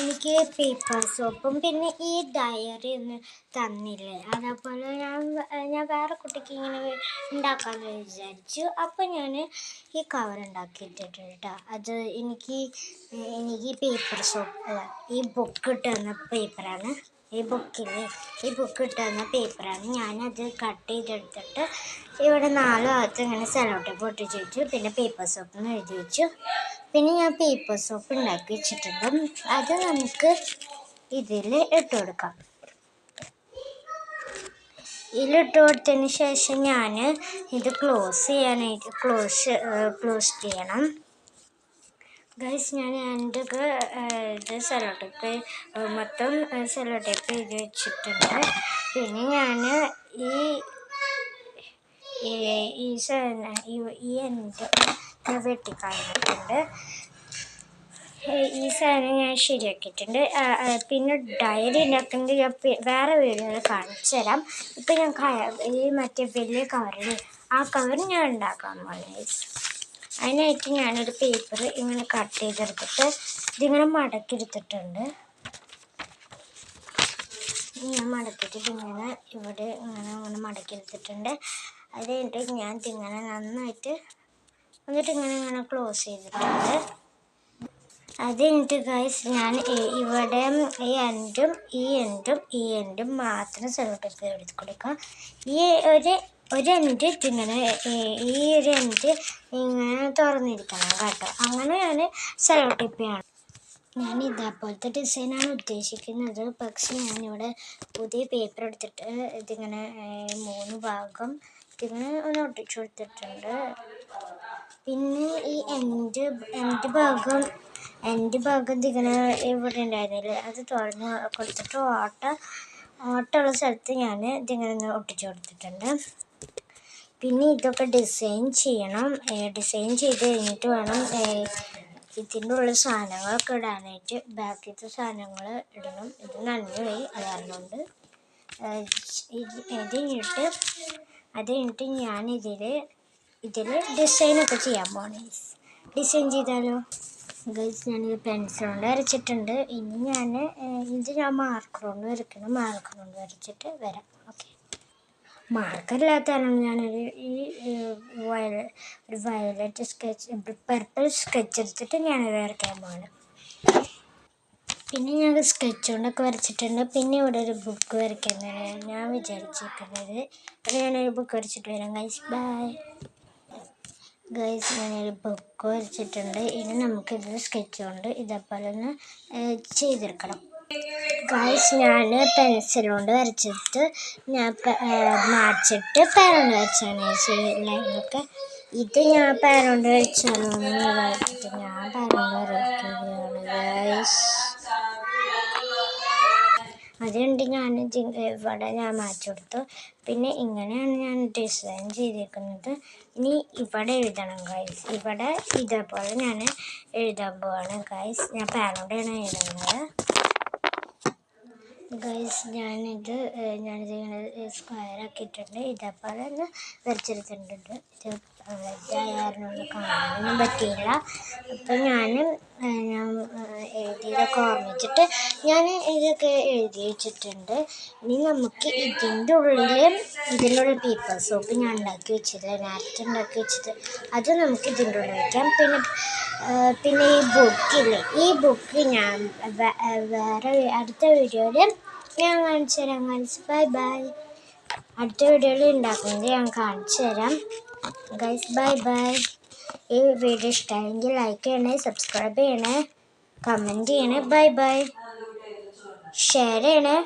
എനിക്ക് പേപ്പർ സോപ്പും പിന്നെ ഈ ഡയറി ഒന്ന് തന്നില്ലേ, അതേപോലെ ഞാൻ വേറെ കുട്ടിക്ക് ഇങ്ങനെ ഉണ്ടാക്കാമെന്ന് വിചാരിച്ചു. അപ്പം ഞാൻ ഈ കവർ ഉണ്ടാക്കിയിട്ടിട്ടുണ്ട് കേട്ടോ. അത് എനിക്ക് പേപ്പർ സോപ്പ് ഈ ബുക്ക് ഇട്ടുതന്ന പേപ്പറാണ്. ഈ ബുക്ക് ഇട്ടുതന്ന പേപ്പറാണ്. ഞാനത് കട്ട് ചെയ്തെടുത്തിട്ട് ഇവിടെ 4 ഭാഗത്ത് ഇങ്ങനെ സെല്ലോ ടേപ്പ് ഒട്ടിച്ച് വെച്ചു. പിന്നെ പേപ്പർ സോപ്പ് എന്ന് എഴുതി വെച്ചു. പിന്നെ ഞാൻ പേപ്പർ സോപ്പ് ഉണ്ടാക്കി വെച്ചിട്ടുണ്ട്. അത് നമുക്ക് ഇതിൽ ഇട്ട് കൊടുക്കാം. ഇതിലിട്ട് കൊടുത്തതിന് ശേഷം ഞാൻ ഇത് ക്ലോസ് ചെയ്യണം. ഗൈസ്, ഞാൻ എൻ്റെ ഇത് സെല്ലോ ടേപ്പ് മൊത്തം സെല്ലോ ടേപ്പ് എഴുതി വെച്ചിട്ടുണ്ട്. പിന്നെ ഞാൻ ഈ എൻ്റെ വെട്ടിക്കളഞ്ഞിട്ടുണ്ട്. ഈ സാധനം ഞാൻ ശരിയാക്കിയിട്ടുണ്ട്. പിന്നെ ഡയറി ഉണ്ടാക്കുന്നത് ഞാൻ വേറെ വീഡിയോയിൽ കാണിച്ചു തരാം. ഇപ്പം ഞാൻ ഈ മറ്റേ വലിയ കവറിൽ ആ കവർ ഞാൻ ഉണ്ടാക്കാൻ പോകുന്നത്. അതിനായിട്ട് ഞാനൊരു പേപ്പർ ഇങ്ങനെ കട്ട് ചെയ്തെടുത്തിട്ട് ഇതിങ്ങനെ മടക്കിയെടുത്തിട്ടുണ്ട്. ഞാൻ മടക്കിയിട്ട് ഇങ്ങനെ ഇവിടെ ഇങ്ങനെ മടക്കിയെടുത്തിട്ടുണ്ട്. അത് കഴിഞ്ഞിട്ട് ഞാൻ ഇതിങ്ങനെ നന്നായിട്ട് ഇങ്ങനെ ക്ലോസ് ചെയ്തിട്ടുണ്ട്. അത് കഴിഞ്ഞിട്ട് ഗൈസ്, ഞാൻ ഇവിടെ ഈ എൻഡും മാത്രം സെല്ലോ ടേപ്പ് എടുത്ത് കൊടുക്കാം. ഈ ഒരു എൻഡ് ഇങ്ങനെ ഈ ഒരു എൻഡ് ഇങ്ങനെ തുറന്നിരിക്കണം കേട്ടോ. അങ്ങനെ ഞാൻ സെല്ലോ ടേപ്പ് ചെയ്യണം. ഞാൻ ഇതേപോലത്തെ ഡിസൈനാണ് ഉദ്ദേശിക്കുന്നത്. പക്ഷെ ഞാനിവിടെ പുതിയ പേപ്പർ എടുത്തിട്ട് ഇതിങ്ങനെ 3 ഭാഗം ഇതിങ്ങനെ ഒന്ന് ഒട്ടിച്ചു കൊടുത്തിട്ടുണ്ട്. പിന്നെ ഈ എൻഡ് ഭാഗം ഇതിങ്ങനെ ഇവിടെ ഉണ്ടായിരുന്നില്ല, അത് തുറന്ന് കൊടുത്തിട്ട് ഓട്ടമുള്ള സ്ഥലത്ത് ഞാൻ ഇതിങ്ങനെ ഒന്ന് ഒട്ടിച്ചു കൊടുത്തിട്ടുണ്ട്. പിന്നെ ഇതൊക്കെ ഡിസൈൻ ചെയ്യണം. ഡിസൈൻ ചെയ്ത് കഴിഞ്ഞിട്ട് വേണം ഇതിൻ്റെ ഉള്ള സാധനങ്ങളൊക്കെ ഇടാനായിട്ട്. ബാക്കിലത്തെ സാധനങ്ങൾ ഇടണം. ഇത് നനഞ്ഞു പോയി, അതുകൊണ്ട് അത് കഴിഞ്ഞിട്ട് ഞാൻ ഇതിൽ ഡിസൈനൊക്കെ ചെയ്യാൻ പോകണം. ഡിസൈൻ ചെയ്താലോ ഗൈസ്? ഞാനിത് പെൻസിൽ കൊണ്ട് വരച്ചിട്ടുണ്ട്. ഇനി ഞാൻ മാർക്കർ കൊണ്ട് വരയ്ക്കണം. മാർക്കർ കൊണ്ട് വരച്ചിട്ട് വരാം. ഓക്കെ, മാർക്കറില്ലാത്തതാണ് ഞാനൊരു വയലറ്റ് പർപ്പിൾ സ്കെച്ച് എടുത്തിട്ട് ഞാനത് വരയ്ക്കാൻ പോകണം. പിന്നെ ഞാൻ സ്കെച്ച് കൊണ്ടൊക്കെ വരച്ചിട്ടുണ്ട്. പിന്നെ ഇവിടെ ഒരു ബുക്ക് വരയ്ക്കാനാണ് ഞാൻ വിചാരിച്ചിരിക്കുന്നത്. ഞാനൊരു ബുക്ക് വരച്ചിട്ട് വരാം ഗൈസ്. ബൈ ഗൈസ്, ഞാനൊരു ബുക്ക് വരച്ചിട്ടുണ്ട്. ഇനി നമുക്കിത് സ്കെച്ച് കൊണ്ട് ഇതേപോലെ ഒന്ന് ചെയ്തെടുക്കണം. ഗൈസ്, ഞാൻ പെൻസിൽ കൊണ്ട് വരച്ചിട്ട് ഞാൻ മാച്ചിട്ട് പേരുകൊണ്ട് വരച്ചാണ് ലൈനൊക്കെ. ഇത് ഞാൻ പേരുകൊണ്ട് വരച്ചാലോന്ന് വിചാരിച്ചിട്ട് ഞാൻ പേരുകൊണ്ട് വരയ്ക്കുകയാണ് ഗൈസ്. അതുകൊണ്ട് ഇവിടെ ഞാൻ മാറ്റി കൊടുത്തു. പിന്നെ ഇങ്ങനെയാണ് ഞാൻ ഡിസൈൻ ചെയ്തിരിക്കുന്നത്. ഇനി ഇവിടെ എഴുതണം ഗൈസ്. ഇവിടെ ഇതേപോലെ ഞാൻ എഴുതാൻ പോവാണ് ഗൈസ്. ഞാൻ പേനോടെയാണ് എഴുതുന്നത് ഗൈസ്. ഞാനിത് സ്ക്വയർ ആക്കിയിട്ടുണ്ട്. ഇതേപോലെ ഒന്ന് വരച്ചെടുത്തിട്ടുണ്ട്. ഇതായിരുന്നു കാണാനൊന്നും പറ്റിയില്ല. അപ്പം ഞാൻ എഴുതിയതൊക്കെ ഓർമ്മിച്ചിട്ട് ഞാൻ ഇതൊക്കെ എഴുതി വെച്ചിട്ടുണ്ട്. ഇനി നമുക്ക് ഇതിൻ്റെ ഉള്ളിൽ പേപ്പർ സോപ്പ് ഞാൻ ഉണ്ടാക്കി വെച്ചത്, നേരത്തെ ഉണ്ടാക്കി വെച്ചത്, അത് നമുക്ക് ഇതിൻ്റെ ഉള്ളിൽ വയ്ക്കാം. പിന്നെ ഈ ബുക്ക് ഞാൻ വേറെ അടുത്ത വീഡിയോയിൽ ഞാൻ കാണിച്ചു തരാം ഗൈസ്. ബൈ. അടുത്ത വീഡിയോയിൽ ഉണ്ടാക്കുന്നത് ഞാൻ കാണിച്ചു തരാം ഗൈസ്. ബൈ. ഈ വീഡിയോ ഇഷ്ടമായെങ്കിൽ ലൈക്ക് ചെയ്യണേ, സബ്സ്ക്രൈബ് ചെയ്യണേ, കമൻറ്റ് ചെയ്യണേ. ബൈ. ഷെയർ ചെയ്യണേ.